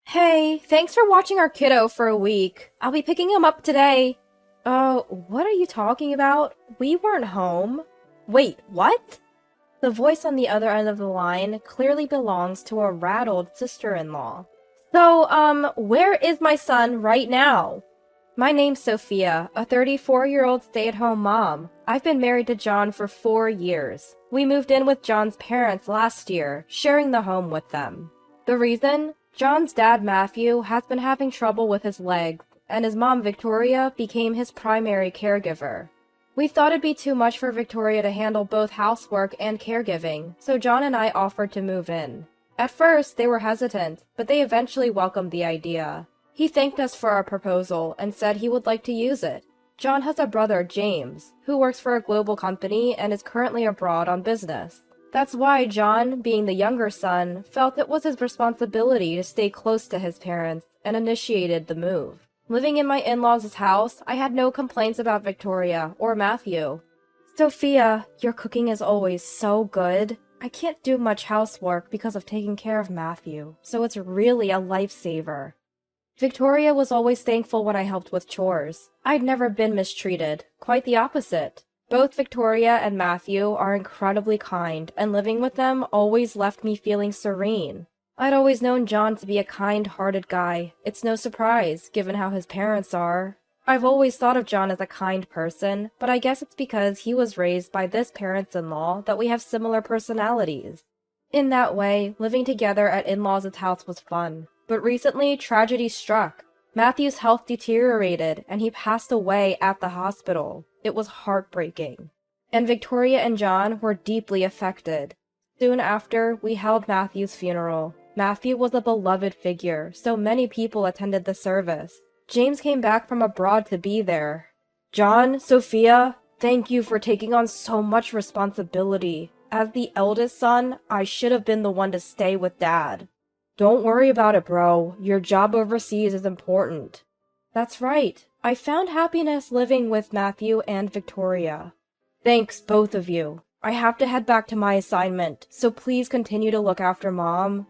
Hey, thanks for watching our kiddo for a week. I'll be picking him up today. What are you talking about? We weren't home. Wait, what? The voice on the other end of the line clearly belongs to a rattled sister-in-law. So, where is my son right now? My name's Sophia, a 34-year-old stay-at-home mom. I've been married to John for 4 years. We moved in with John's parents last year, sharing the home with them. The reason? John's dad, Matthew, has been having trouble with his legs, and his mom, Victoria, became his primary caregiver. We thought it'd be too much for Victoria to handle both housework and caregiving, so John and I offered to move in. At first, they were hesitant, but they eventually welcomed the idea. He thanked us for our proposal and said he would like to use it. John has a brother, James, who works for a global company and is currently abroad on business. That's why John, being the younger son, felt it was his responsibility to stay close to his parents and initiated the move. Living in my in-laws' house, I had no complaints about Victoria or Matthew. Sophia, your cooking is always so good. I can't do much housework because of taking care of Matthew, so it's really a lifesaver. Victoria was always thankful when I helped with chores. I'd never been mistreated, quite the opposite. Both Victoria and Matthew are incredibly kind, and living with them always left me feeling serene. I'd always known John to be a kind-hearted guy. It's no surprise, given how his parents are. I've always thought of John as a kind person, but I guess it's because he was raised by this parents-in-law that we have similar personalities. In that way, living together at in-laws' house was fun. But recently, tragedy struck. Matthew's health deteriorated, and he passed away at the hospital. It was heartbreaking. And Victoria and John were deeply affected. Soon after, we held Matthew's funeral. Matthew was a beloved figure, so many people attended the service. James came back from abroad to be there. John, Sophia, thank you for taking on so much responsibility. As the eldest son, I should have been the one to stay with Dad. Don't worry about it, bro. Your job overseas is important. That's right. I found happiness living with Matthew and Victoria. Thanks, both of you. I have to head back to my assignment, so please continue to look after Mom.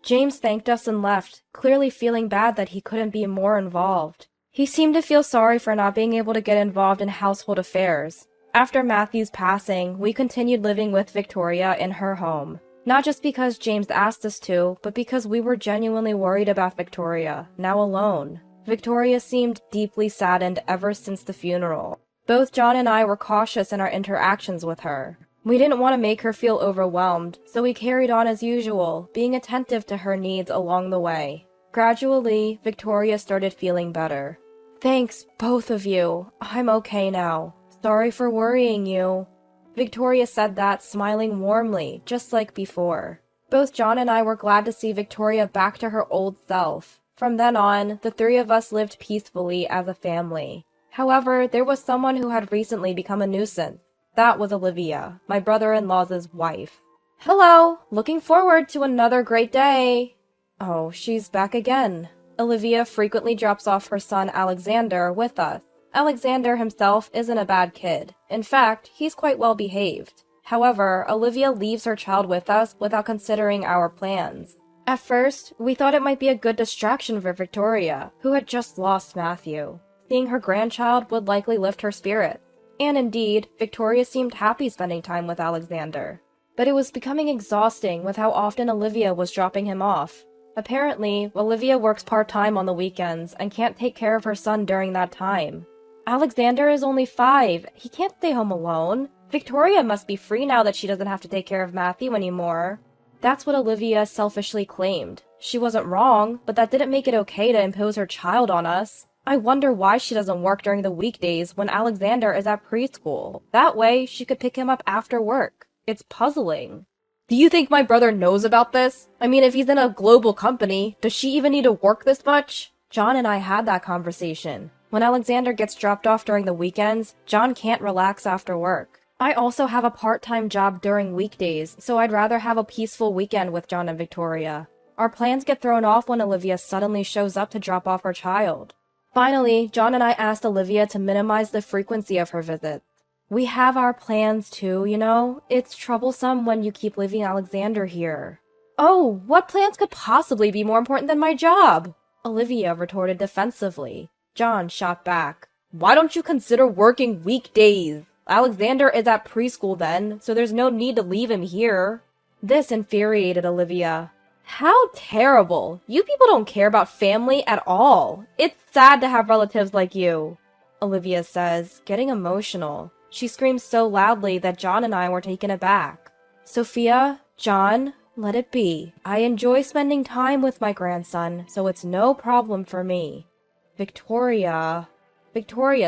James thanked us and left, clearly feeling bad that he couldn't be more involved. He seemed to feel sorry for not being able to get involved in household affairs. After Matthew's passing, we continued living with Victoria in her home. Not just because James asked us to, but because we were genuinely worried about Victoria, now alone. Victoria seemed deeply saddened ever since the funeral. Both John and I were cautious in our interactions with her. We didn't want to make her feel overwhelmed, so we carried on as usual, being attentive to her needs along the way. Gradually, Victoria started feeling better. Thanks, both of you. I'm okay now. Sorry for worrying you. Victoria said that, smiling warmly, just like before. Both John and I were glad to see Victoria back to her old self. From then on, the three of us lived peacefully as a family. However, there was someone who had recently become a nuisance. That was Olivia, my brother-in-law's wife. Hello! Looking forward to another great day! Oh, she's back again. Olivia frequently drops off her son Alexander with us. Alexander himself isn't a bad kid. In fact, he's quite well behaved. However, Olivia leaves her child with us without considering our plans. At first, we thought it might be a good distraction for Victoria, who had just lost Matthew. Seeing her grandchild would likely lift her spirits. And indeed, Victoria seemed happy spending time with Alexander. But it was becoming exhausting with how often Olivia was dropping him off. Apparently, Olivia works part-time on the weekends and can't take care of her son during that time. Alexander is only 5. He can't stay home alone. Victoria must be free now that she doesn't have to take care of Matthew anymore. That's what Olivia selfishly claimed. She wasn't wrong, but that didn't make it okay to impose her child on us. I wonder why she doesn't work during the weekdays when Alexander is at preschool. That way, she could pick him up after work. It's puzzling. Do you think my brother knows about this? I mean, if he's in a global company, does she even need to work this much? John and I had that conversation. When Alexander gets dropped off during the weekends, John can't relax after work. I also have a part-time job during weekdays, so I'd rather have a peaceful weekend with John and Victoria. Our plans get thrown off when Olivia suddenly shows up to drop off her child. Finally, John and I asked Olivia to minimize the frequency of her visits. We have our plans too, you know? It's troublesome when you keep leaving Alexander here. Oh, what plans could possibly be more important than my job? Olivia retorted defensively. John shot back. Why don't you consider working weekdays? Alexander is at preschool then, so there's no need to leave him here. This infuriated Olivia. How terrible! You people don't care about family at all. It's sad to have relatives like you, Olivia says, getting emotional. She screams so loudly that John and I were taken aback. Sophia, John, let it be. I enjoy spending time with my grandson, so it's no problem for me. Victoria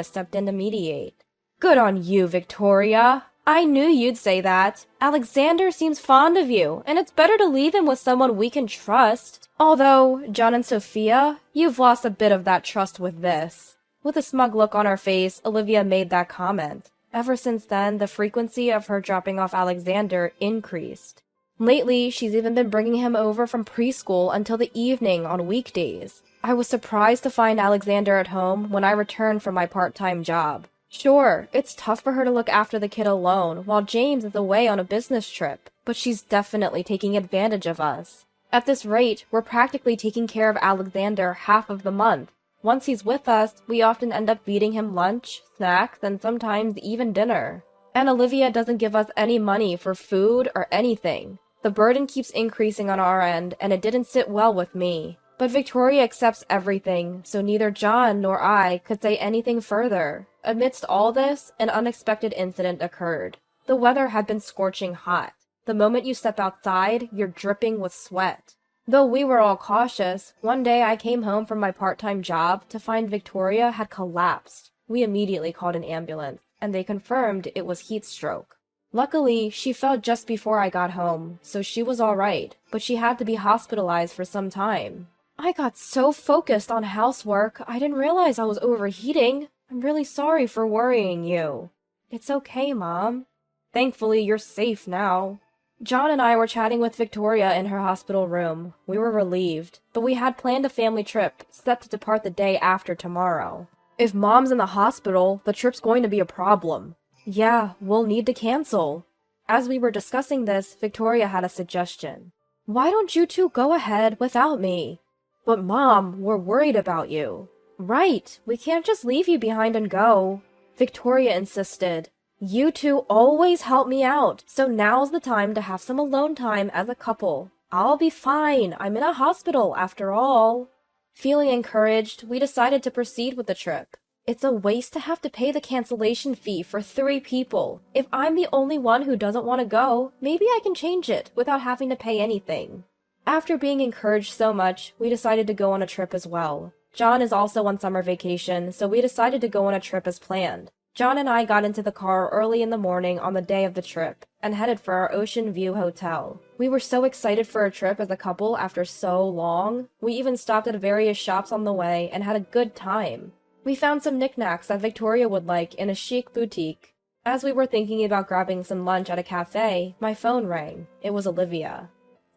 stepped in to mediate. Good on you, Victoria. I knew you'd say that. Alexander seems fond of you, and it's better to leave him with someone we can trust. Although, John and Sophia, you've lost a bit of that trust with this. With a smug look on her face, Olivia made that comment. Ever since then, the frequency of her dropping off Alexander increased. Lately, she's even been bringing him over from preschool until the evening on weekdays. I was surprised to find Alexander at home when I returned from my part-time job. Sure, it's tough for her to look after the kid alone while James is away on a business trip, but she's definitely taking advantage of us. At this rate, we're practically taking care of Alexander half of the month. Once he's with us, we often end up feeding him lunch, snacks, and sometimes even dinner. And Olivia doesn't give us any money for food or anything. The burden keeps increasing on our end, and it didn't sit well with me. But Victoria accepts everything, so neither John nor I could say anything further. Amidst all this, an unexpected incident occurred. The weather had been scorching hot. The moment you step outside, you're dripping with sweat. Though we were all cautious, one day I came home from my part-time job to find Victoria had collapsed. We immediately called an ambulance, and they confirmed it was heat stroke. Luckily, she fell just before I got home, so she was alright, but she had to be hospitalized for some time. I got so focused on housework, I didn't realize I was overheating. I'm really sorry for worrying you. It's okay, Mom. Thankfully, you're safe now. John and I were chatting with Victoria in her hospital room. We were relieved, but we had planned a family trip, set to depart the day after tomorrow. If Mom's in the hospital, the trip's going to be a problem. Yeah, we'll need to cancel. As we were discussing this, Victoria had a suggestion. Why don't you two go ahead without me? But Mom, we're worried about you. Right, we can't just leave you behind and go. Victoria insisted. You two always help me out, so now's the time to have some alone time as a couple. I'll be fine, I'm in a hospital after all. Feeling encouraged, we decided to proceed with the trip. It's a waste to have to pay the cancellation fee for 3 people. If I'm the only one who doesn't want to go, maybe I can change it without having to pay anything. After being encouraged so much, we decided to go on a trip as well. John is also on summer vacation, so we decided to go on a trip as planned. John and I got into the car early in the morning on the day of the trip, and headed for our Ocean View hotel. We were so excited for a trip as a couple after so long. We even stopped at various shops on the way and had a good time. We found some knickknacks that Victoria would like in a chic boutique. As we were thinking about grabbing some lunch at a cafe, my phone rang. It was Olivia.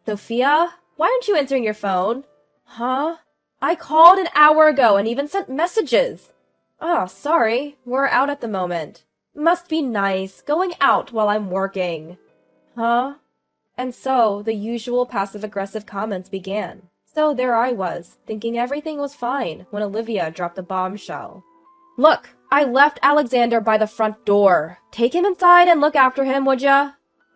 Sophia? Why aren't you answering your phone? Huh? I called an hour ago and even sent messages. Oh, sorry. We're out at the moment. Must be nice, going out while I'm working. Huh? And so, the usual passive-aggressive comments began. So there I was, thinking everything was fine, when Olivia dropped a bombshell. Look, I left Alexander by the front door. Take him inside and look after him, would ya?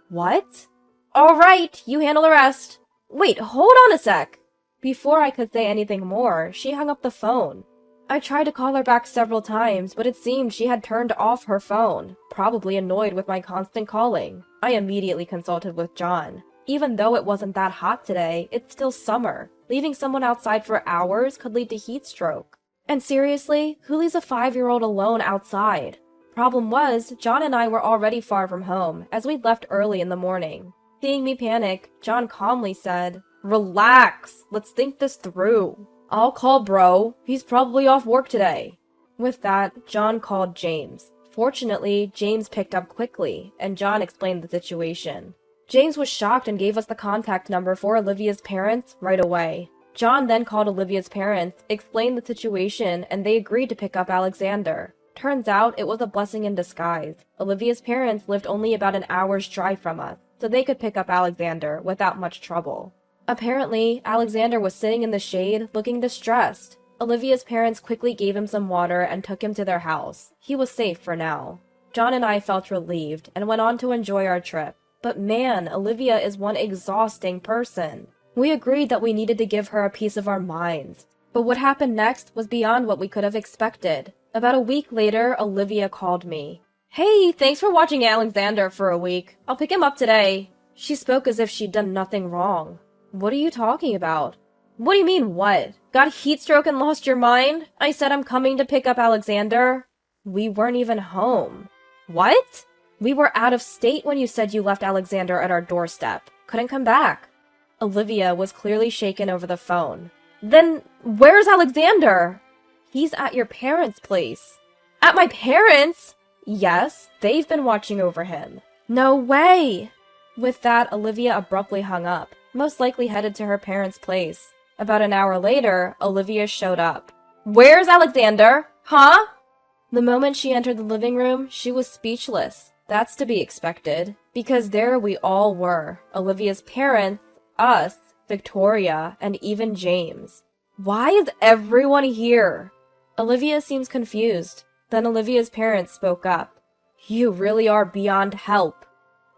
What? All right, you handle the rest. Wait, hold on a sec. Before I could say anything more, she hung up the phone. I tried to call her back several times, but it seemed she had turned off her phone, probably annoyed with my constant calling. I immediately consulted with John. Even though it wasn't that hot today, it's still summer. Leaving someone outside for hours could lead to heat stroke. And seriously, who leaves a 5-year-old alone outside? Problem was, John and I were already far from home, as we'd left early in the morning. Seeing me panic, John calmly said, Relax, let's think this through. I'll call bro, he's probably off work today. With that, John called James. Fortunately, James picked up quickly, and John explained the situation. James was shocked and gave us the contact number for Olivia's parents right away. John then called Olivia's parents, explained the situation, and they agreed to pick up Alexander. Turns out it was a blessing in disguise. Olivia's parents lived only about an hour's drive from us, so they could pick up Alexander without much trouble. Apparently, Alexander was sitting in the shade, looking distressed. Olivia's parents quickly gave him some water and took him to their house. He was safe for now. John and I felt relieved and went on to enjoy our trip. But man, Olivia is one exhausting person. We agreed that we needed to give her a piece of our minds. But what happened next was beyond what we could have expected. About a week later, Olivia called me. "Hey, thanks for watching Alexander for a week. I'll pick him up today." She spoke as if she'd done nothing wrong. "What are you talking about?" "What do you mean, what? Got a heat stroke and lost your mind? I said I'm coming to pick up Alexander." "We weren't even home." "What?" "We were out of state when you said you left Alexander at our doorstep. Couldn't come back." Olivia was clearly shaken over the phone. "Then where's Alexander?" "He's at your parents' place." "At my parents'?" "Yes, they've been watching over him." "No way!" With that, Olivia abruptly hung up, most likely headed to her parents' place. About an hour later, Olivia showed up. "Where's Alexander? Huh?" The moment she entered the living room, she was speechless. That's to be expected, because there we all were. Olivia's parents, us, Victoria, and even James. Why is everyone here? Olivia seems confused. Then Olivia's parents spoke up. "You really are beyond help."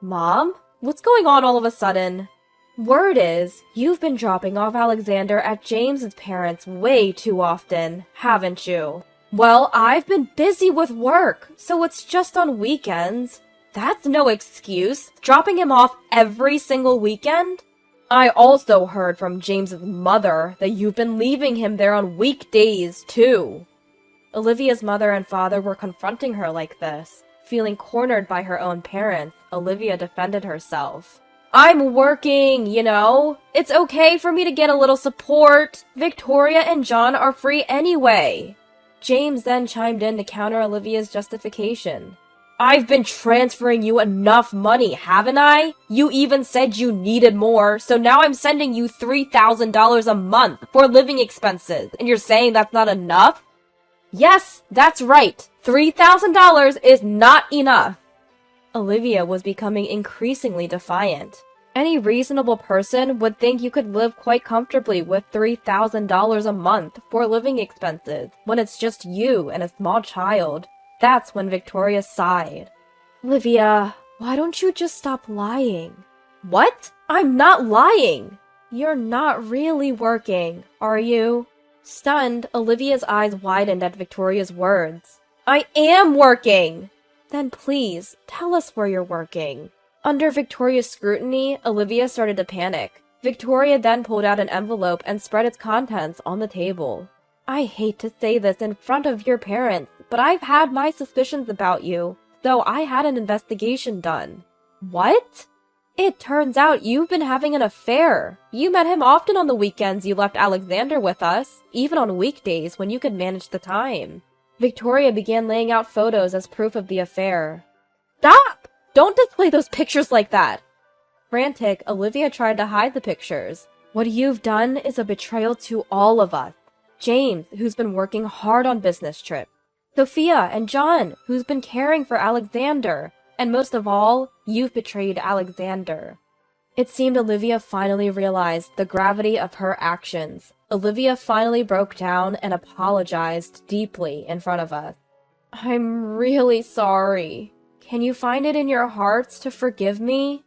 "Mom? What's going on all of a sudden?" "Word is, you've been dropping off Alexander at James's parents way too often, haven't you?" "Well, I've been busy with work, so it's just on weekends." "That's no excuse. Dropping him off every single weekend?" "I also heard from James's mother that you've been leaving him there on weekdays, too." Olivia's mother and father were confronting her like this. Feeling cornered by her own parents, Olivia defended herself. "I'm working, you know. It's okay for me to get a little support. Victoria and John are free anyway." James then chimed in to counter Olivia's justification. "I've been transferring you enough money, haven't I? You even said you needed more, so now I'm sending you $3,000 a month for living expenses, and you're saying that's not enough?" "Yes, that's right. $3,000 is not enough." Olivia was becoming increasingly defiant. Any reasonable person would think you could live quite comfortably with $3,000 a month for living expenses when it's just you and a small child. That's when Victoria sighed. "Olivia, why don't you just stop lying?" "What? I'm not lying!" "You're not really working, are you?" Stunned, Olivia's eyes widened at Victoria's words. "I am working!" "Then please, tell us where you're working." Under Victoria's scrutiny, Olivia started to panic. Victoria then pulled out an envelope and spread its contents on the table. "I hate to say this in front of your parents, but I've had my suspicions about you, so I had an investigation done." "What?" "It turns out you've been having an affair. You met him often on the weekends you left Alexander with us, even on weekdays when you could manage the time." Victoria began laying out photos as proof of the affair. "Stop! Don't display those pictures like that!" Frantic, Olivia tried to hide the pictures. "What you've done is a betrayal to all of us. James, who's been working hard on business trips. Sophia and John, who's been caring for Alexander. And most of all, you've betrayed Alexander." It seemed Olivia finally realized the gravity of her actions. Olivia finally broke down and apologized deeply in front of us. "I'm really sorry. Can you find it in your hearts to forgive me?"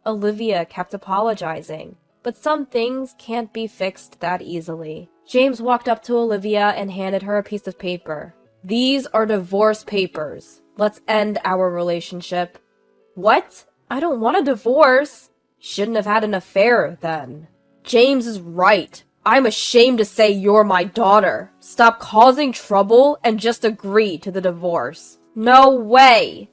Olivia kept apologizing, but some things can't be fixed that easily. James walked up to Olivia and handed her a piece of paper. "These are divorce papers. Let's end our relationship." "What? I don't want a divorce." "Shouldn't have had an affair, then." "James is right. I'm ashamed to say you're my daughter. Stop causing trouble and just agree to the divorce." "No way!"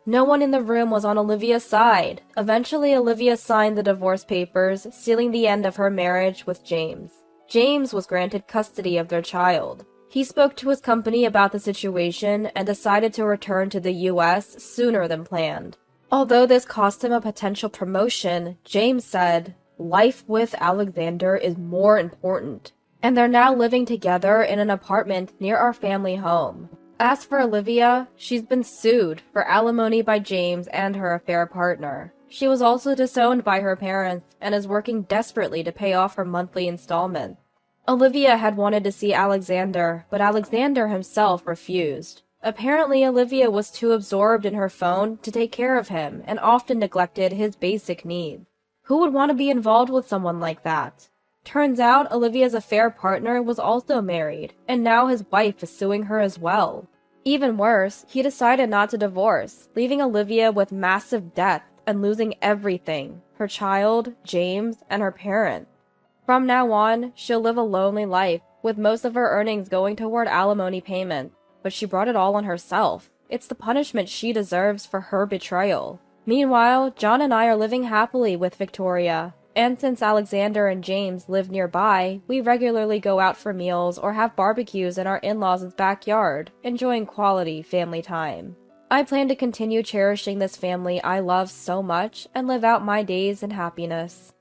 No one in the room was on Olivia's side. Eventually, Olivia signed the divorce papers, sealing the end of her marriage with James. James was granted custody of their child. He spoke to his company about the situation and decided to return to the US sooner than planned. Although this cost him a potential promotion, James said, "Life with Alexander is more important." And they're now living together in an apartment near our family home. As for Olivia, she's been sued for alimony by James and her affair partner. She was also disowned by her parents and is working desperately to pay off her monthly installments. Olivia had wanted to see Alexander, but Alexander himself refused. Apparently, Olivia was too absorbed in her phone to take care of him and often neglected his basic needs. Who would want to be involved with someone like that? Turns out, Olivia's affair partner was also married, and now his wife is suing her as well. Even worse, he decided not to divorce, leaving Olivia with massive debt and losing everything: her child, James, and her parents. From now on, she'll live a lonely life, with most of her earnings going toward alimony payments, but she brought it all on herself. It's the punishment she deserves for her betrayal. Meanwhile, John and I are living happily with Victoria, and since Alexander and James live nearby, we regularly go out for meals or have barbecues in our in-laws' backyard, enjoying quality family time. I plan to continue cherishing this family I love so much and live out my days in happiness.